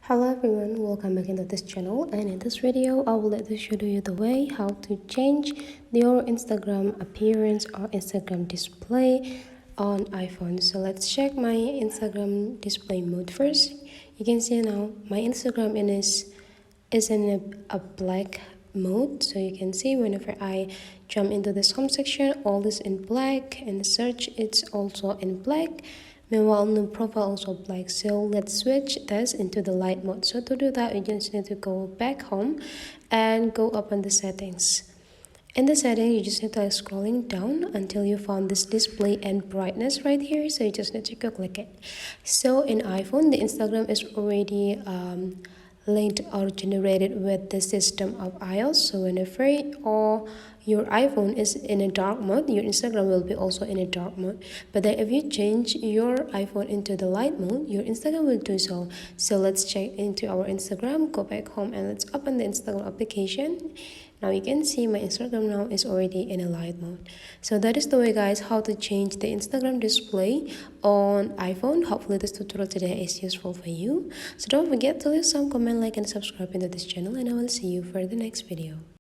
Hello everyone, welcome back into this channel, and in this video I will let to show you the way how to change your Instagram appearance or Instagram display on iPhone. So let's check my Instagram display mode first. You can see now my Instagram is in a black mode, so you can see whenever I jump into this home section, all is in black, and the search it's also in black. Meanwhile, the profile also black. So let's switch this into the light mode. So to do that, you just need to go back home and go up on the settings. In the settings, you just need to scrolling down until you found this display and brightness right here. So you just need to go click it. So in iPhone, the Instagram is already linked or generated with the system of iOS. So whenever your iPhone is in a dark mode, your Instagram will be also in a dark mode. But then if you change your iPhone into the light mode, your Instagram will do so. So let's check into our Instagram, go back home, and let's open the Instagram application. Now you can see my Instagram now is already in a light mode. So that is the way, guys, how to change the Instagram display on iPhone. Hopefully this tutorial today is useful for you. So don't forget to leave some comment, like, and subscribe into this channel, and I will see you for the next video.